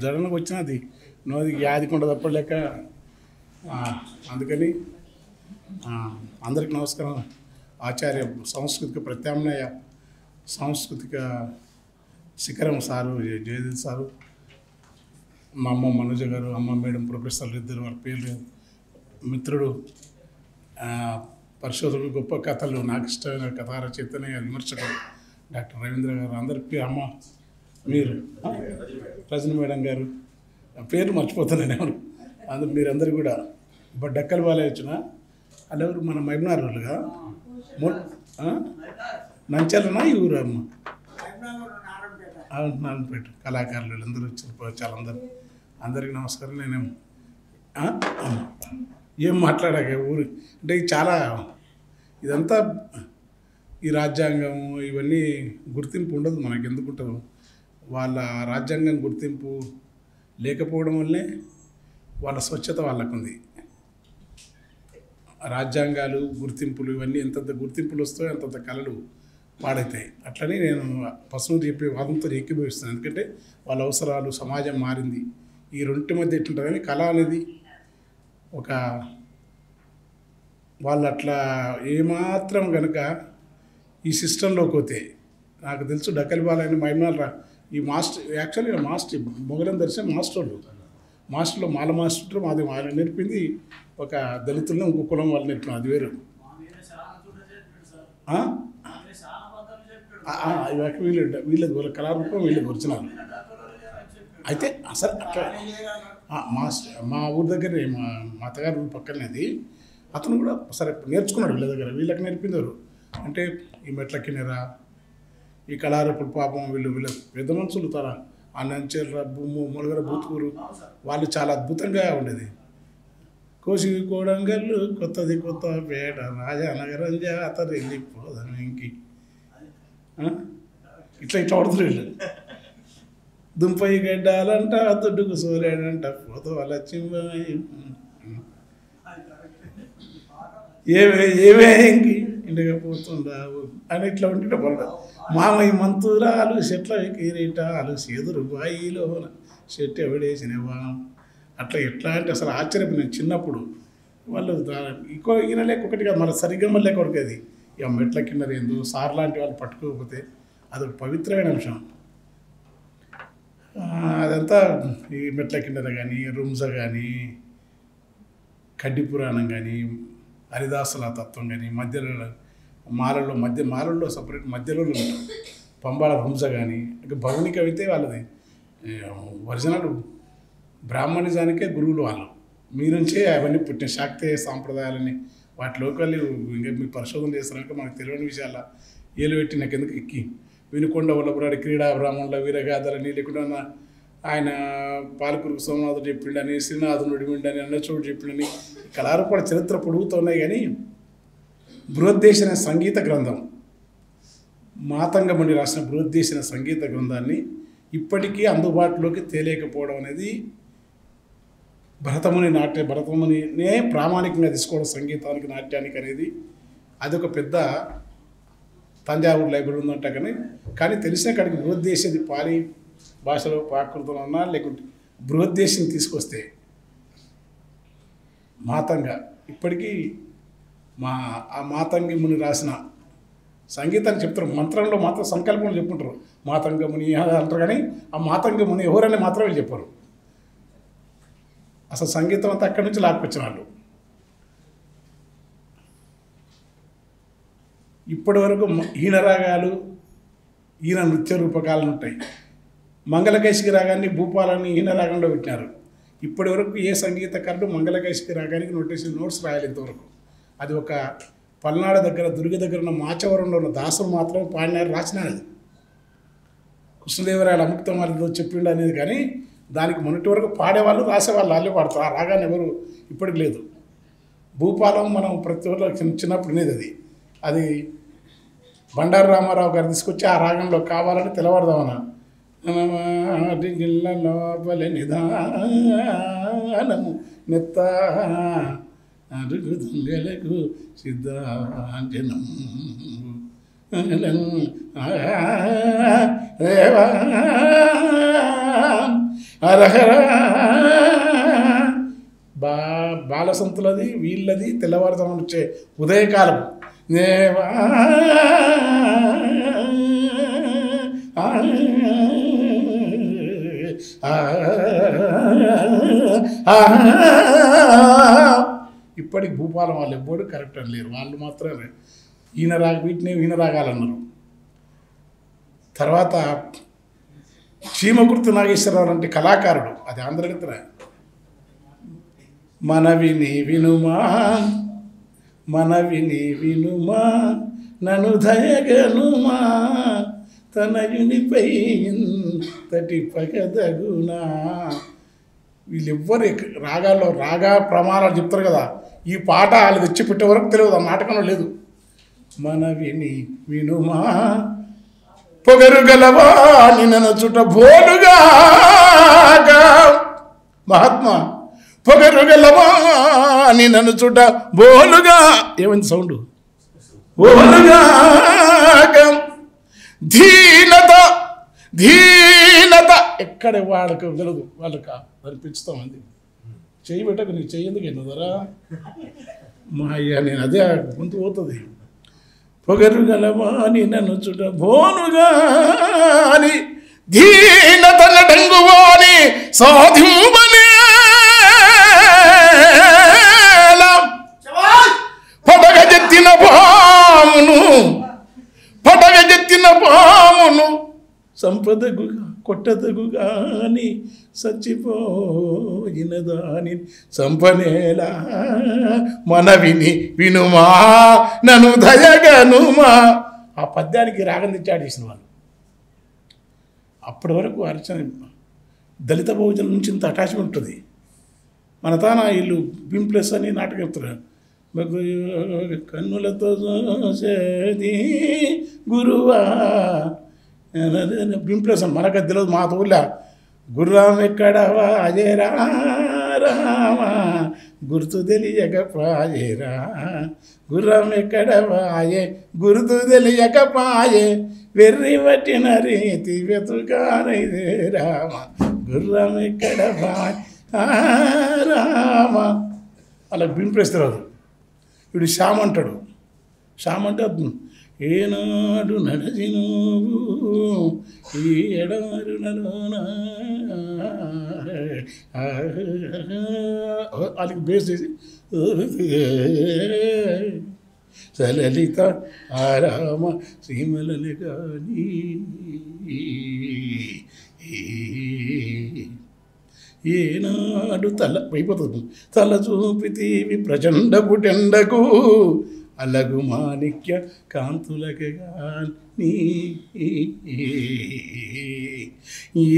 జగన్కి వచ్చినది నోది యాదికొండ తప్పలేక అందుకని అందరికి నమస్కారం. ఆచార్య సాంస్కృతిక ప్రత్యామ్నాయ సాంస్కృతిక శిఖరం సారు జయదేవ్ సారు, మా అమ్మ మనోజ గారు, అమ్మ మేడం, ప్రొఫెసర్లు ఇద్దరు వారి పేర్లు, మిత్రుడు పరిశోధకుడు, గొప్ప కథలు నాకు ఇష్టమైన కథా రచయితనే విమర్శకుడు డాక్టర్ రవీంద్ర గారు, అందరికీ అమ్మ మీరు రజని మేడం గారు, పేరు మర్చిపోతున్నాను ఎవరు అందరు మీరందరూ కూడా డక్కల బాలే వచ్చిన అల్లెవరు మన మైబనార్ వాళ్ళుగా నంచాలనా ఈ ఊరు అమ్మ నారాయణపేట కళాకారులు అందరూ వచ్చిన చాలా అందరికీ నమస్కారం. నేనేం ఏం మాట్లాడాక ఊరు అంటే చాలా ఇదంతా ఈ రాజ్యాంగం ఇవన్నీ గుర్తింపు ఉండదు మనకి, ఎందుకు ఉంటుంది? వాళ్ళ రాజ్యాంగం గుర్తింపు లేకపోవడం వల్లే వాళ్ళ స్వచ్ఛత వాళ్ళకుంది. రాజ్యాంగాలు గుర్తింపులు ఇవన్నీ ఎంతంత గుర్తింపులు వస్తాయో అంతంత కళలు పాడవుతాయి. అట్లనే నేను పసుపు చెప్పే వాదంతో ఏకీభవిస్తాను. ఎందుకంటే వాళ్ళ అవసరాలు, సమాజం మారింది, ఈ రెండింటి మధ్య ఎట్లుంటుందని కళ అనేది ఒక వాళ్ళు అట్లా ఏమాత్రం కనుక ఈ సిస్టంలోకి పోతే, నాకు తెలుసు డక్కలి బాలని మైనాల్ ఈ మాస్టర్ యాక్చువల్గా మాస్టర్ మొగలం దర్శనం మాస్టర్లో మాల మాస్టర్ మాది మాల నేర్పింది ఒక దళితుల్లో ఇంకో కులం వాళ్ళు నేర్పిన, అది వేరు. వీళ్ళది వాళ్ళ కళారూపం వీళ్ళది ఒరిజినల్. అయితే అసలు అట్లా మాస్టర్ మా ఊరి దగ్గర మా అత్తగారి ఊరి పక్కనది అతను కూడా సరే నేర్చుకున్నాడు వీళ్ళ దగ్గర, వీళ్ళకి నేర్పిందారు. అంటే ఈ మెట్ల కిన్నెరా, ఈ కళారూపుడు పాపం వీళ్ళు పెద్ద మనుషులు తర ఆ నంచెర్ర మొలగర బూతుకూరు వాళ్ళు చాలా అద్భుతంగా ఉండేది. కోసి కోడంగల్లు కొత్తది కొత్త పేట రాజానగరం జాతర వెళ్ళిపోదాం ఇంకి ఇట్లా పడుతుంది వీళ్ళు. దుంపై గడ్డాలంట దుడ్డుకు సోలేడంట పోత వాళ్ళ ఏమే ఇంకి ఇంటిగా పోతుండావు అని ఇట్లా ఉంటే పడదు. మామయ్య మంతురాలు చెట్ల కిరీటాలు చేదురు బాయిలో చెట్టు ఎవడేసినవా అట్లా ఎట్లా అంటే అసలు ఆశ్చర్యపోయిన చిన్నప్పుడు. వాళ్ళు ఈయన లేక ఒకటిగా మన సరిగమ్మ లేక ఒకటి అది ఇక మెట్ల కింద ఏందో సార్ లాంటి వాళ్ళు పట్టుకోకపోతే అదొక పవిత్రమైన అంశం. అదంతా ఈ మెట్ల కిందర కానీ, రుమ్జ కానీ, కడ్డి పురాణం కానీ, హరిదాసుల తత్వం కానీ, మాలల్లో సపరేట్ మధ్యలో పంబాల రుమ్జ కానీ, ఇంకా భౌనిక అయితే వాళ్ళది ఒరిజినల్ బ్రాహ్మణిజానికే గురువులు వాళ్ళు. మీ నుంచే అవన్నీ పుట్టిన శాక్తేయ సాంప్రదాయాలని వాటిలోకి వెళ్ళి ఇంకా మీ పరిశోధన చేస్తున్నాక మనకు తెలియని విషయాల ఏలు పెట్టి నాకు ఎందుకు ఎక్కి వినుకొండ వల్లపురాడి క్రీడా బ్రాహ్మణుల వీరగాథలని, లేకుండా ఆయన పాలకురుకు సోమనాథుడు చెప్పిండని, శ్రీనాథుడు నడిమిండని, అన్నచోడు చెప్పిండని కళారూపాల చరిత్ర పొడుగుతున్నాయి. కానీ బృహద్దేశిన సంగీత గ్రంథం మాతంగముని రాసిన బృహద్దేశిన సంగీత గ్రంథాన్ని ఇప్పటికీ అందుబాటులోకి తేలేకపోవడం అనేది భరతమునినే ప్రామాణికంగా తీసుకోవడం సంగీతానికి, నాట్యానికి అనేది అదొక పెద్ద తంజావూరు లైబ్రరీ ఉందంట. కానీ తెలిసిన కాడికి బృహద్దేశది పాలి భాషలో ప్రాకృతంలో ఉన్నా, లేకుంటే బృహద్దేశిని తీసుకొస్తే మాతంగా ఇప్పటికీ ఆ మాతంగి ముని రాసిన సంగీతాన్ని చెప్తారు. మంత్రంలో మాత్రం సంకల్పంలో చెప్పుకుంటారు మాతంగ ముని అంటారు, కానీ ఆ మాతంగ ముని ఎవరని మాత్రమే చెప్పారు. అసలు సంగీతం అంతా అక్కడి నుంచి లాక్కొచ్చిన వాళ్ళు. ఇప్పటి వరకు ఈయన రాగాలు, ఈయన నృత్య రూపకాలను ఉంటాయి. మంగళకైశికి రాగాన్ని భూపాలని ఈయన రాగంలో పెట్టినారు. ఇప్పటి వరకు ఏ సంగీతకారుడు మంగళకైశికి రాగానికి నోట్స్ రాయాలి ఇంతవరకు. అది ఒక పల్నాడు దగ్గర దుర్గ దగ్గర ఉన్న మాచవరంలో ఉన్న దాసులు మాత్రమే పాడినారు, రాసినారు. అది కృష్ణదేవరాయల అముక్తమాలితో చెప్పిండు అనేది, కానీ దానికి మొన్నటి వరకు పాడేవాళ్ళు రాసేవాళ్ళు వాళ్ళే పాడతారు. ఆ రాగాన్ని ఎవరు ఇప్పటికి లేదు. భూపాలం మనం ప్రతి ఒక్కరు చిన్నప్పుడు వినేది. అది బండారు రామారావు గారు తీసుకొచ్చి ఆ రాగంలో కావాలని తెలవడదామన్నా లోపలి నిదానము నెత్త అరుగుదొంగలకు సిద్ధాంజనం హరహర బాలసంతులది వీళ్ళది తెల్లవారుతనం వచ్చే ఉదయకాలం ఇప్పటికి భూపాలం వాళ్ళు ఎవ్వడు కరెక్ట్ అని లేరు. వాళ్ళు మాత్రమే వీటిని వీణరాగాలన్నారు. తర్వాత చీమకుర్తి నాగేశ్వరరావు లాంటి కళాకారుడు, అది ఆంధ్రగీతన. మనవిని వినుమా మనవిని వినుమా నను దయగనుమా తనయునిపై ఇంతటి పగదగునా. వీళ్ళెవ్వరు రాగాల్లో రాగా ప్రమాణాలు చెప్తారు కదా, ఈ పాట వాళ్ళు తెచ్చి పెట్టే వరకు తెలియదు, ఆ నాటకంలో లేదు. మనవిని వినుమా పొగరు గలవా నిన్న చుట బోలుగా మహాత్మా పొగరు గలవా నిన్ను చుట బోలుగా ఏమైంది సౌండ్ బోలుగా ధీనత ధీనత ఎక్కడ వాళ్ళకు తెలియదు, వాళ్ళకి దాన్ని పెంచుతామంది. చెయ్యి పెట్టకు నీకు చెయ్యేందుకు ఎన్నుదరా మా అయ్యా, నేను అదే గొంతు పోతుంది. పొగరు గలవాని నన్ను చుట బోనుగాని ధీనత నటంగువాని సాధింపనేలా పడగజెత్తిన పామును సంపదగుగా కొట్టదగుగాని చచ్చిపోయిన దాని సంపనేలా మనవిని వినుమా నన్ను దయగనుమా. ఆ పద్యానికి రాగం తెచ్చాడేసిన వాళ్ళు. అప్పటి వరకు అర్చన దళిత బహుజనం నుంచి ఇంత అటాచ్మెంట్ ఉంటుంది. మన తాన వీళ్ళు బింప్లెస్ అని నాటకం చెప్తున్నారు. కన్నులతో చూసేది గురువా బింప్లెస్ అని మనకు తెలియదు. మా తోళ్ళ గుర్రం ఎక్కడ వాజేరా రామా గుర్తు తెలియకపాయేరా గుర్రం ఎక్కడ వాయే గుర్తు తెలియకపాయే వెర్రి పట్టిన రీతి వెతుకానైదే రామ గుర్రం ఎక్కడ వాయ్ రామ. అలా బింప్లెస్ తెలియదు. ఇప్పుడు శ్యామ్ అంటాడు. శ్యామ్ అంటే ఏనాడు నడచినోవు ఈ ఎడారులలోనా వాళ్ళకి బేస్ చేసి సలలిత ఆరామ శ్రీమలని కానీ ఏనాడు తల అయిపోతుంది తల చూపితీవి ప్రచండ పుటెండకు అలగు మాణిక్య కాంతులకగాని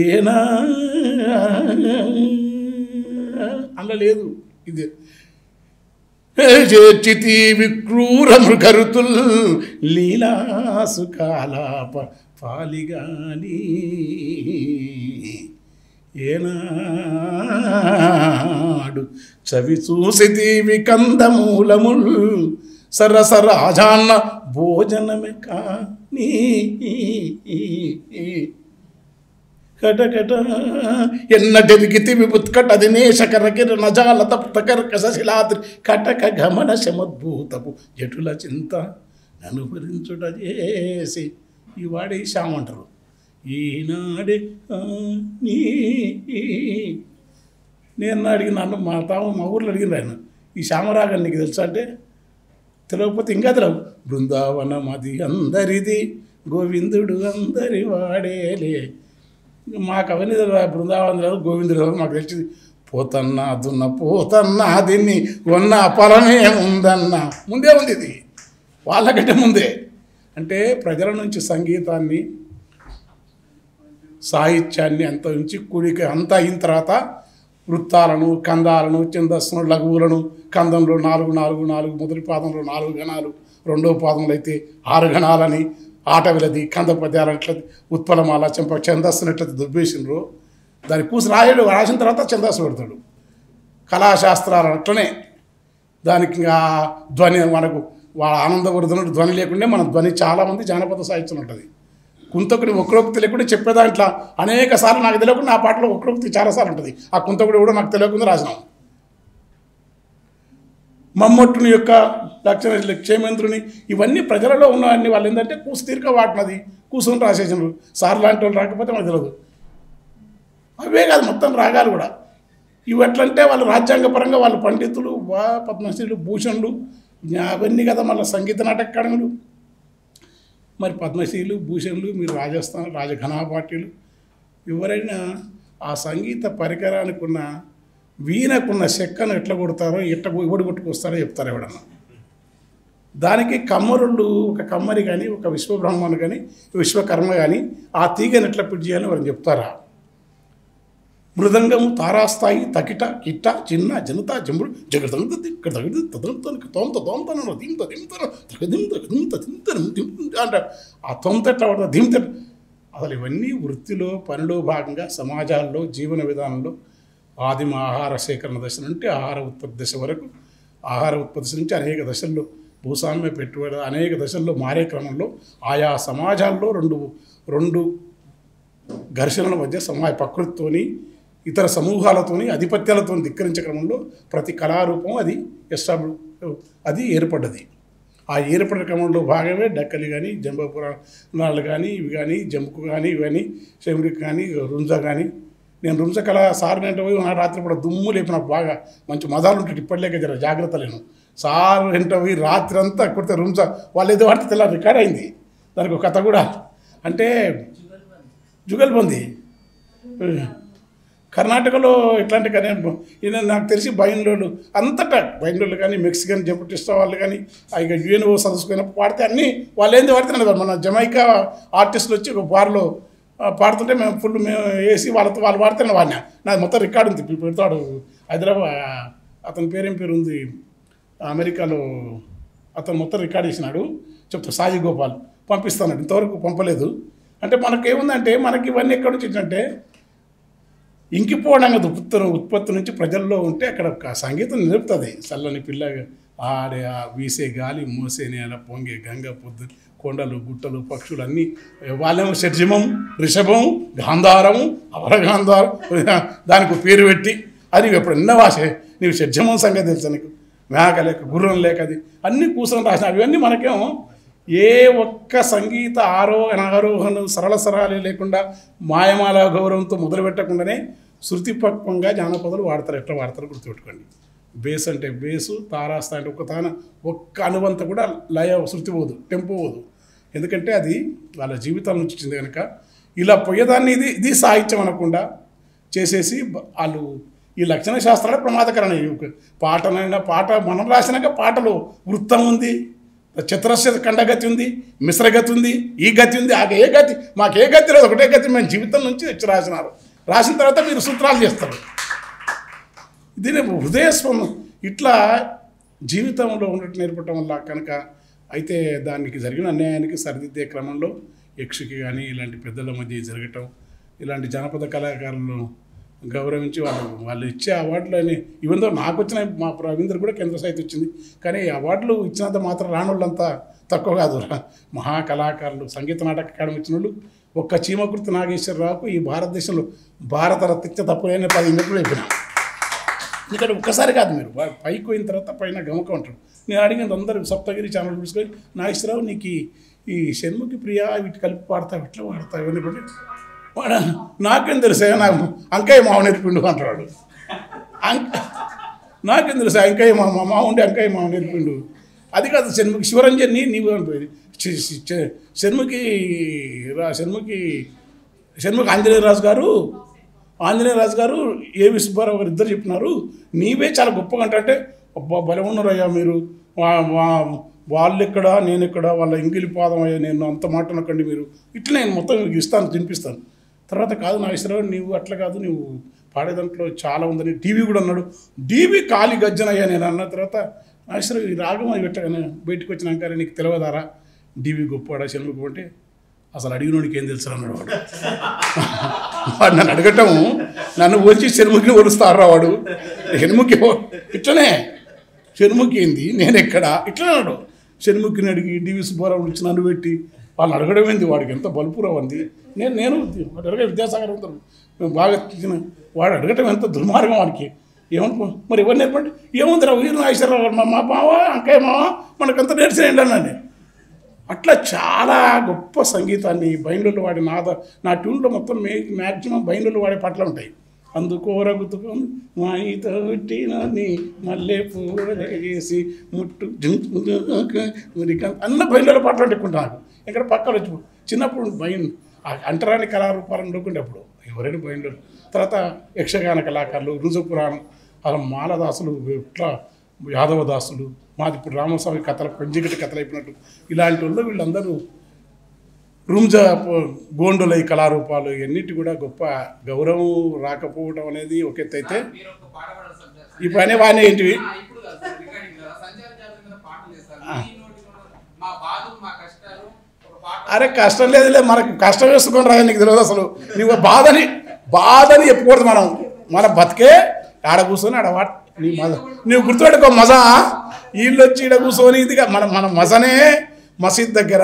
ఏనా అనలేదు. ఇది చేర్చితి విక్రూర మృగరుతుల్ లీలాసుకాలాప పాలిగాని ఏనాడు చవి చూసితీవి కందమూలముల్ సరసరాజాన్న భోజనమే కానీ కటకట ఎన్నటెదిగితి విపుత్కట దినేశకరకిర నజాల తప్తకర్కశిలాద్రి కటక గమన శమద్భూతపు జటుల చింత నన్ను భరించుట చేసి ఈ వాడే శ్యామ్ అంటారు. ఈనాడే నేను అడిగిన నన్ను మా ఊర్లో అడిగిన ఆయన ఈ శ్యామరాగం నీకు తెలుసా అంటే తెలియకపోతే ఇంకా తెలియదు. బృందావనం అది అందరిది గోవిందుడు అందరి వాడేలే. మాకు అవన్నీ బృందావనం లేదు గోవిందుడు మాకు తెలిసింది. పోతన్నా దున్న పోతన్నా దీన్ని ఉన్న పరమే ఉందన్నా ముందే ఉంది. ఇది వాళ్ళకంటే ముందే. అంటే ప్రజల నుంచి సంగీతాన్ని సాహిత్యాన్ని అంత నుంచి కూడిక అంతా అయిన తర్వాత వృత్తాలను కందాలను ఛందస్సును లఘువులను కందంలో 4 4 4 మొదటి పాదంలో 4 గణాలు రెండవ పాదంలో అయితే 6 గణాలని ఆటవిలది కంద పద్యాలు అట్లది ఉత్పలమాల చెంప ఛందస్సును ఎట్లయితే దుబ్బేసినరో దాన్ని కూసి రాయడు. రాసిన తర్వాత ఛందస్సు పెడతాడు. కళాశాస్త్రాలు అట్లనే దానికి ఇంకా ధ్వని మనకు వాళ్ళ ఆనందవర్ధనుడు ధ్వని లేకుండే మన ధ్వని చాలామంది జానపద సాహిత్యం ఉంటుంది. కుంతకుడి వక్రోక్తి లేకుండా చెప్పే దాంట్లో అనేక సార్లు నాకు తెలియకుండా ఆ పాటలో వక్రోక్తి చాలాసార్లు ఉంటుంది. ఆ కుంతకుడు కూడా నాకు తెలియకుండా రాసినాం. మమ్మొట్టుని యొక్క లక్షణ క్షేమేంద్రుని ఇవన్నీ ప్రజలలో ఉన్నవన్నీ వాళ్ళు ఏంటంటే తీరిక వాటినది కూర్చొని రాసేసినారు. సార్ లాంటి వాళ్ళు రాకపోతే మనకు తెలియదు. అవే కాదు మొత్తం రాగాలు కూడా ఇవి ఎట్లంటే వాళ్ళు రాజ్యాంగపరంగా వాళ్ళు పండితులు పద్మశ్రీలు భూషణులు అవన్నీ కదా మళ్ళీ సంగీత నాటక అకాడమీలు. మరి పద్మశ్రీలు భూషణులు మీరు రాజస్థాన్ రాజఘనా పార్టీలు ఎవరైనా ఆ సంగీత పరికరానికి ఉన్న వీణకున్న చెక్కను ఎట్లా కొడతారో ఎవడు కొట్టుకొస్తారో చెప్తారు ఎవడన్నా. దానికి కమ్మరుళ్ళు ఒక కమ్మరి కానీ ఒక విశ్వబ్రహ్మను కానీ విశ్వకర్మ కానీ ఆ తీగని ఎట్లా పిట్ చేయాలని వారు చెప్తారా. మృదంగము తారాస్థాయి తకిట కిట్ట చిన్న జనత జంబుడు జగదంత ఇక్కడ తగిడి తదంతానికి తోంత తోంతను దింత దింతను తగదింత దింత దింతను అంటారు. ఆ తొంత ఎట్లా పడుతుంది దింత. అసలు ఇవన్నీ వృత్తిలో పనిలో భాగంగా సమాజాల్లో జీవన విధానంలో ఆదిమ ఆహార సేకరణ దశ నుండి ఆహార ఉత్పత్తి దశ వరకు ఆహార ఉత్పత్తి నుంచి అనేక దశల్లో భూస్వామ్య పెట్టుబడి అనేక దశల్లో మారే క్రమంలో ఆయా సమాజాల్లో రెండు ఘర్షణల మధ్య ప్రకృతితోని ఇతర సమూహాలతోని ఆధిపత్యాలతో ధిక్కరించే క్రమంలో ప్రతి కళారూపం అది ఏర్పడ్డది. ఆ ఏర్పడిన క్రమంలో భాగమే డక్కలి కానీ జంబపురాణాలు కానీ ఇవి కానీ జంకు కానీ ఇవన్నీ శేమిడికి కానీ రుంజ కానీ. నేను రుంజ కళ సార్ వెంట పోయి రాత్రి కూడా దుమ్ము లేపి నాకు బాగా మంచి మజాలు ఉంటుంది. ఇప్పటిలేక జర జాగ్రత్త లేను. సార్ వెంట పోయి రాత్రి అంతా కొడితే రుంజ వాళ్ళు ఏదో వాడితే తెల్ల రికార్డ్ అయింది. దానికి ఒక కథ కూడా అంటే జుగల్బంది కర్ణాటకలో ఇట్లాంటి కానీ నాకు తెలిసి బయన్లోళ్ళు అంతటా బయన్లోళ్ళు కానీ మెక్సికన్ జపటిస్టా వాళ్ళు కానీ ఇక యుఎన్ఓ సదస్సుకున్నప్పుడు పాడితే అన్నీ వాళ్ళు ఏంది వాడుతున్నారు. మన జమైకా ఆర్టిస్టులు వచ్చి ఒక బార్లో పాడుతుంటే మేము వేసి వాళ్ళు పాడుతున్న వాడినా నాది మొత్తం రికార్డు ఉంది. పెడతాడు హైదరాబాద్ అతని పేరేం పేరు ఉంది అమెరికాలో అతను మొత్తం రికార్డ్ చేసినాడు. చెప్తా సాయి గోపాల్ పంపిస్తాను. ఇంతవరకు పంపలేదు. అంటే మనకేముందంటే మనకి ఇవన్నీ ఎక్కడి నుంచి వచ్చిందంటే ఇంకిపోవడం కదా ఉత్పత్తి నుంచి ప్రజల్లో ఉంటే అక్కడ సంగీతం నిలుపుతుంది. చల్లని పిల్ల ఆడే ఆ వీసే గాలి మోసే నేల పొంగే గంగ పొద్దు కొండలు గుట్టలు పక్షులు అన్నీ వాళ్ళేమో షడ్జమం రిషభం గాంధారం అవరగాంధారం దానికి పేరు పెట్టి అది ఎప్పుడు ఎన్న వాసే నీవు షడ్జమం సంగతి తెలుసా నీకు మేక లేక గుర్రం లేక అది అన్నీ కూర్చొని రాసిన అవన్నీ మనకేమో ఏ ఒక్క సంగీత ఆరోహణ సరళాలు లేకుండా మాయమాల గౌరవంతో మొదలుపెట్టకుండానే శృతిపక్వంగా జానపదాలు వాడతారు. ఎట్లా వాడతారో గుర్తుపెట్టుకోండి. బేస్ అంటే బేసు, తారాస్థా అంటే ఒక్క అనువంత కూడా లయ శృతి పోదు, టెంపో పోదు. ఎందుకంటే అది వాళ్ళ జీవితాల నుంచి వచ్చింది కనుక ఇలా పోయేదాన్ని ఇది సాహిత్యం అనకుండా చేసేసి వాళ్ళు ఈ లక్షణ శాస్త్రాలే ప్రమాదకరమైన పాటనైనా పాట మనం రాసినాక పాటలో వృత్తం ఉంది, చతురస్ర ఖండగతి ఉంది, మిశ్రగతి ఉంది, ఈ గతి ఉంది. ఏ గతి మాకు ఏ గతి లేదు, ఒకటే గతి మేము జీవితం నుంచి వచ్చి రాసినారు. రాసిన తర్వాత మీరు సూత్రాలు చేస్తారు. దీని హృదయస్పందం ఇట్లా జీవితంలో ఉన్నట్టు నేర్పటం వల్ల కనుక అయితే దానికి జరిగిన అన్యాయానికి సరిదిద్దే క్రమంలో యక్షకి కానీ ఇలాంటి పెద్దల మధ్య జరగటం, ఇలాంటి జానపద కళాకారులను గౌరవించి వాళ్ళు ఇచ్చే అవార్డులని ఇవందో నాకు వచ్చిన మా రవీంద్ర కూడా కేంద్ర సాహిత్యం వచ్చింది. కానీ అవార్డులు ఇచ్చినంత మాత్రం రానోళ్ళంతా తక్కువ కాదు. మహాకళాకారులు సంగీత నాటక అకాడమీ ఇచ్చిన వాళ్ళు ఒక్క చీమకుర్తి నాగేశ్వరరావుకు ఈ భారతదేశంలో భారత రత్న తప్పులైన 10 ఇంట్లో చెప్పిన. ఎందుకంటే ఒక్కసారి కాదు, మీరు పైకి పోయిన తర్వాత పైన గమకం ఉంటాడు. నేను అడిగిన అందరూ సప్తగిరి ఛానల్ చూసుకొని నాగేశ్వరరావు నీకు ఈ షణ్ముఖి ప్రియ వీటి కలిపి పాడతావు ఎట్లా పాడతావు ఇవన్నీ కూడా వాడు నాకేం తెలుసా నాకు అంకాయ మావ నేర్పిండు అంటాడు. నాకేం తెలుసా అంకాయ మా ఉండే అంకాయ మావ నేర్పిండు. అది కాదు షణ్ముఖి శివరంజన్ని నీవు షణ్ముఖి ఆంజనేయరాజు గారు ఏవి సుబ్బారావు గారు ఇద్దరు చెప్పినారు నీవే చాలా గొప్పగా అంటే అబ్బా బలం ఉన్నారయ్యా మీరు, వాళ్ళు ఎక్కడ నేను ఎక్కడ, వాళ్ళ ఇంగిలి పాదం అయ్యా నేను అంత మాట అనకండి మీరు, ఇట్లా నేను మొత్తం ఇస్తాను తినిపిస్తాను. తర్వాత కాదు నాగేశ్వరరావు నీవు అట్లా కాదు, నువ్వు పాడే దాంట్లో చాలా ఉందని టీవీ కూడా అన్నాడు. డీవీ కాలి గజ్జనయ్యా నేను అన్న తర్వాత నాగేశ్వరరావు ఈ రాగం అది పెట్టగానే బయటకు వచ్చినాక నీకు తెలియదారా డీవీ గొప్పవాడా షణ్ముఖి అంటే అసలు అడిగినోడికి ఏం తెలుసు అన్నాడు వాడు. వాడు నన్ను అడగటం నన్ను వచ్చి షణ్ముఖిని ఒలుస్తారు వాడు. షణ్ముఖి ఇట్లనే షణ్ముఖి ఏంది నేను ఎక్కడ ఇట్లా అన్నాడు. షణ్ముఖిని అడిగి డివి సుబ్బారావు నుంచి నన్ను పెట్టి వాళ్ళని అడగడం ఏంది, వాడికి ఎంత బలుపురం అంది. నేను వాడు అడిగే విద్యాసాగర్ ఉంటారు, మేము బాగా వాడు అడగటం ఎంత దుర్మార్గం వాడికి. ఏమనుకో మరి ఎవరు నేర్పండి, ఏముందిరా వీరు నాగేశ్వరరావు మా మావ అంకయ్య మావ మనకంతా నేర్చేయండి అన్నాను. అట్లా చాలా గొప్ప సంగీతాన్ని బైండ్లు వాడి నా ట్యూన్లో మొత్తం మ్యాక్సిమం బైండ్లు వాడే పాటలు ఉంటాయి. అందుకోరగుతుకొని మాయితో పుట్టినని మల్లె పూలేసి ముట్టు అన్న బైండ్ల పాటలు పెట్టుకుంటాను. ఇక్కడ పక్కన వచ్చి చిన్నప్పుడు అంటరాని కళారూపాలను నడుకునేటప్పుడు ఎవరైనా బైండ్లు. తర్వాత యక్షగాన కళాకారులు, రుజుపురాణం, అలా మాలదాసులు, ఇట్లా యాదవదాసులు, మాది ఇప్పుడు రామస్వామి కథలు, పంజిగటి కథలు అయిపోయినట్టు ఇలాంటి వాళ్ళు వీళ్ళందరూ రుంజా గోండుల ఈ కళారూపాలు ఇవన్నిటి కూడా గొప్ప గౌరవం రాకపోవడం అనేది ఒక ఎత్తు అయితే ఇప్పుడు అనేవానే ఏంటివి అరే కష్టం లేదులే, మనకు కష్టం వేసుకొని రాదు, నీకు తెలియదు అసలు. నువ్వు బాధని చెప్పకూడదు. మన బతికే ఆడ కూర్చొని ఆడ నీ మజ నువ్వు గుర్తుపెట్టుకో. మజా వీళ్ళు వచ్చి ఈడ కూర్చొని ఇదిగా మన మజనే మసీద్ దగ్గర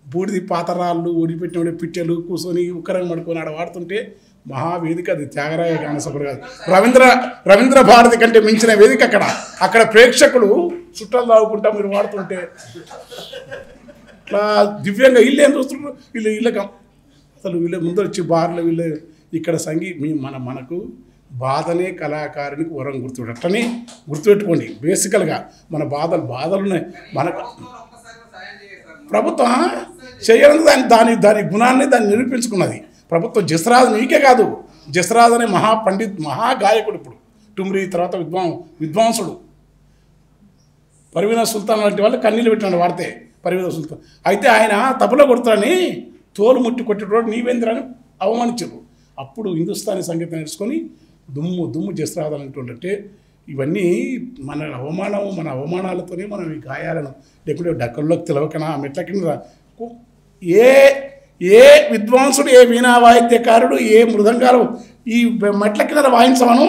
బూడిది పాతరాళ్ళు ఓడిపెట్టిన పిట్టెలు కూర్చొని ఉక్కరంగా పడుకొని ఆడ వాడుతుంటే మహావేదిక అది. త్యాగరాయ గానసభలు కాదు, రవీంద్ర భారతి కంటే మించిన వేదిక అక్కడ ప్రేక్షకులు చుట్టాలు తాగుకుంటా మీరు వాడుతుంటే ఇట్లా దివ్యంగా వీళ్ళు ఏం చూస్తున్నారు, వీళ్ళకి అసలు వీళ్ళ ముందు వచ్చి బార్లు వీళ్ళు ఇక్కడ మనకు బాధనే కళాకారునికి వరం గుర్తుపెట్టని గుర్తుపెట్టుకోండి. బేసికల్గా మన బాధలున్నాయి మనకు. ప్రభుత్వం చేయడానికి దాని గుణాన్ని దాన్ని నిరూపించుకున్నది ప్రభుత్వం. జస్రాజ్ నీకే కాదు, జస్రాజ్ అనే మహాగాయకుడు ఇప్పుడు టుమ్రీ తర్వాత విద్వాంసుడు పర్వీనా సుల్తాన్ లాంటి వాళ్ళు కన్నీళ్ళు పెట్టినాడు వాడితే పర్వీనా సుల్తాన్. అయితే ఆయన తబలా కొడతారని తోలు ముట్టి కొట్టేటోడు నీవేంద్రని అవమానించారు. అప్పుడు హిందుస్థానీ సంగీతం నేర్చుకొని దుమ్ము జస్రాజ్ అంటుంటే ఇవన్నీ మన అవమానాలతోనే మనం ఈ గాయాలను లేకుంటే డక్కల్లోకి తెలవకనా మెట్ల కింద ఏ విద్వాంసుడు, ఏ వీణా వాయిద్యకారుడు, ఏ మృదంగాలు ఈ మెట్ల కింద వాయించమను,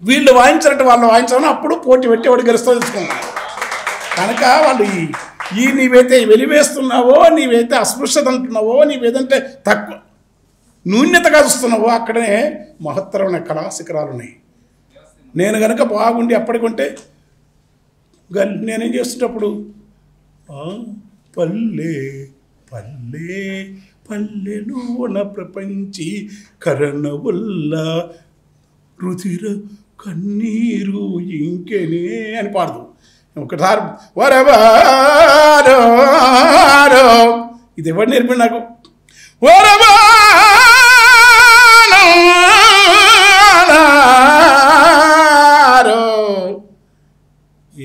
వీళ్ళు వాయించినట్టు వాళ్ళు వాయించమను, అప్పుడు పోటీ పెట్టి వాడు గెలుస్తూ తెలుసుకున్నారు. కనుక వాళ్ళు నీవైతే వెలివేస్తున్నావో, నీవైతే అస్పృశ్యత అంటున్నావో, నీవేదంటే తక్కువ న్యూన్యతగా చూస్తున్నావో అక్కడనే మహత్తరమైన కళా శిఖరాలు ఉన్నాయి. నేను కనుక బాగుండి అప్పటికంటే నేనేం చేస్తున్నప్పుడు పల్లె పల్లె పల్లెలోన ప్రపంచి కరణవుల్ల రుధిర కన్నీరు ఇంకెనే అని పాడదు. ఒకసారి వరవారో ఇది ఎవరు నేర్పండి నాకు.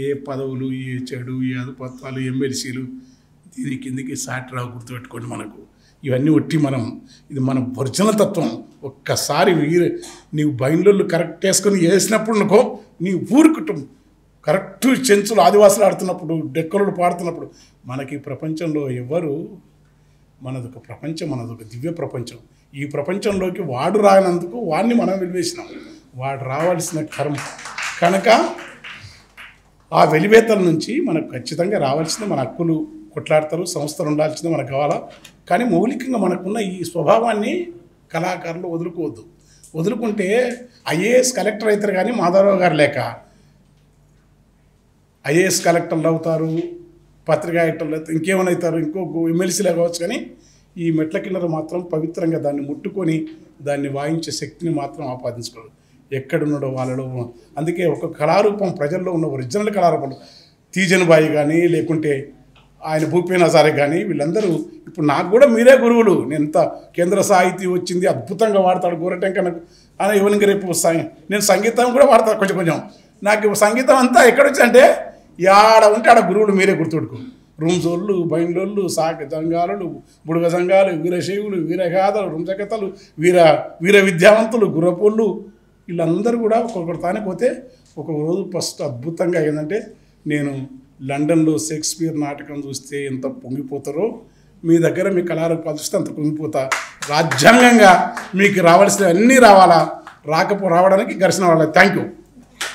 ఏ పదవులు, ఏ చెడు, ఏ అదుపత్వాలు, ఎమ్మెల్సీలు దీని కిందకి సాటిరావు గుర్తుపెట్టుకోండి. మనకు ఇవన్నీ ఒట్టి ఇది మన ఒరిజినల్ తత్వం. ఒక్కసారి నీవు బైండ్లు కరెక్ట్ వేసుకొని వేసినప్పుడు అనుకో, నీ ఊరు కుటుంబం కరెక్ట్ చెంచులు ఆదివాసులు ఆడుతున్నప్పుడు, డెక్కలు పాడుతున్నప్పుడు మనకి ప్రపంచంలో ఎవరు మనదొక ప్రపంచం, మనదొక దివ్య ప్రపంచం. ఈ ప్రపంచంలోకి వాడు రానందుకు వాడిని మనం వెలివేసినాం. వాడు రావాల్సిన కర్మ కనుక ఆ వెలివేతల నుంచి మనకు ఖచ్చితంగా రావాల్సింది మన హక్కులు కొట్లాడతారు, సంస్థలు ఉండాల్సింది మనకు కావాలా. కానీ మౌలికంగా మనకున్న ఈ స్వభావాన్ని కళాకారులు వదులుకోవద్దు. వదులుకుంటే ఐఏఎస్ కలెక్టర్ అవుతారు కానీ మాధవరావు గారు లేక ఐఏఎస్ కలెక్టర్లు అవుతారు, పత్రికా ఎడిటర్లు అవుతారు, ఇంకేమైనా అవుతారు, ఇంకో ఎమ్మెల్సీలు కావచ్చు. కానీ ఈ మెట్ల కిన్నెర మాత్రం పవిత్రంగా దాన్ని ముట్టుకొని దాన్ని వాయించే శక్తిని మాత్రం ఆపాదించుకోరు. ఎక్కడున్నాడో వాళ్ళలో. అందుకే ఒక కళారూపం ప్రజల్లో ఉన్న ఒరిజినల్ కళారూపాలు తీజన్బాయి కానీ లేకుంటే ఆయన భూపేన్ హజారే కానీ వీళ్ళందరూ ఇప్పుడు నాకు కూడా మీరే గురువులు. నేను ఎంత కేంద్ర సాహితీ వచ్చింది అద్భుతంగా వాడతాడు గోరటెంక నాకు అని ఇవన్నీ రేపు నేను సంగీతం కూడా వాడతాను కొంచెం. నాకు సంగీతం అంతా ఎక్కడొచ్చిందంటే ఆడ ఉంటే ఆడ గురువులు మీరే గుర్తుపెట్టుకో. రూమ్సోళ్ళు, బైండ్లోళ్ళు, జంగాలు, బుడగ జంగాలు, వీరశైవులు, వీరగాథలు, రుంజకథలు, వీర విద్యావంతులు, గుర్రపోళ్ళు వీళ్ళందరూ కూడా ఒక్కొక్కటి తానే పోతే ఒక రోజు ఫస్ట్ అద్భుతంగా ఏంటంటే నేను లండన్లో షేక్స్పియర్ నాటకం చూస్తే ఎంత పొంగిపోతారో మీ దగ్గర మీ కళారూపాలు చూస్తే అంత పొంగిపోతా. రాజ్యాంగంగా మీకు రావాల్సినవి అన్నీ రావాలా, రావడానికి ఘర్షణ వాళ్ళ. Thank you.